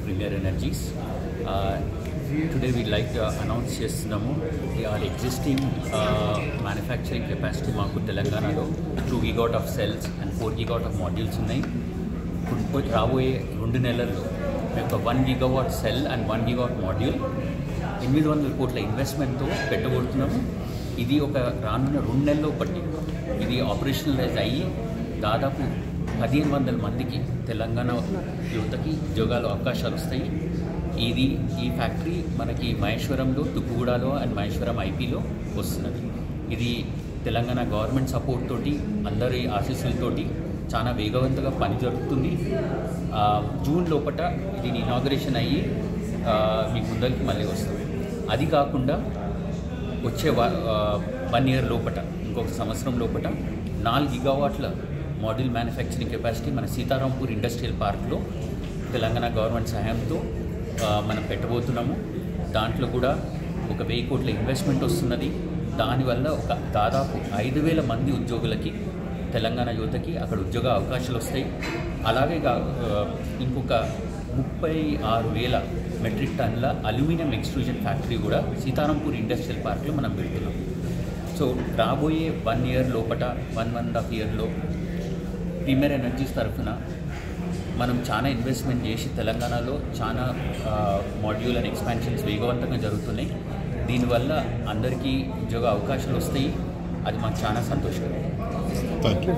Premier Energies. Today we'd like to announce our existing manufacturing capacity maaku Telanganalo 2 gigawatt of cells and 4 gigawatt of modules ఉన్నాయి. రాబోయే 2 నెలల్లో మేము 1 gigawatt cell and 1 gigawatt module 800 కోట్ల ఇన్వెస్ట్మెంట్తో పెట్టబోతున్నాము. ఇది ఒక రానున్న 2 నెలల్లో పట్టి ఇది ఆపరేషనలైజ్ అయ్యి దాదాపు 1500 మందికి తెలంగాణ యువతకి ఉద్యోగాల అవకాశాలు వస్తాయి. ఈ ఫ్యాక్టరీ మనకి మహేశ్వరంలో, తుక్కుగూడలో అండ్ మహేశ్వరం ఐపీలో వస్తున్నది. ఇది తెలంగాణ గవర్నమెంట్ సపోర్ట్ తోటి, అందరి ఆశీస్సులతోటి చాలా వేగవంతంగా పని జరుగుతుంది. జూన్ లోపల దీని ఇనాగరేషన్ అయ్యి మీ ముందరికి మళ్ళీ వస్తుంది. అది కాకుండా వచ్చే 1 year లోపల, ఇంకొక సంవత్సరం లోపల 4 గిగావాట్ల మాడ్యూల్ మ్యానుఫ్యాక్చరింగ్ కెపాసిటీ మన సీతారాంపూర్ ఇండస్ట్రియల్ పార్క్లో తెలంగాణ గవర్నమెంట్ సహాయంతో మనం పెట్టబోతున్నాము. దాంట్లో కూడా 1000 కోట్ల ఇన్వెస్ట్మెంట్ వస్తున్నది. దానివల్ల దాదాపు 5000 మంది ఉద్యోగులకి, తెలంగాణ యువతకి అక్కడ ఉద్యోగ అవకాశాలు వస్తాయి. అలాగే ఇంకొక 36,000 మెట్రిక్ టన్నుల అల్యూమినియం ఎక్స్ట్రూజన్ ఫ్యాక్టరీ కూడా సీతారాంపూర్ ఇండస్ట్రియల్ పార్క్లో మనం పెడుతున్నాం. సో రాబోయే 1 year లోపల, 1.5 yearలో ప్రీమియర్ ఎనర్జీస్ తరఫున మనం చాలా ఇన్వెస్ట్మెంట్ చేసి తెలంగాణలో చాలా మాడ్యూల్ అండ్ ఎక్స్పాన్షన్స్ వేగవంతంగా జరుగుతున్నాయి. దీనివల్ల అందరికీ ఉద్యోగ అవకాశాలు వస్తాయి. అది మాకు చాలా సంతోషకరం.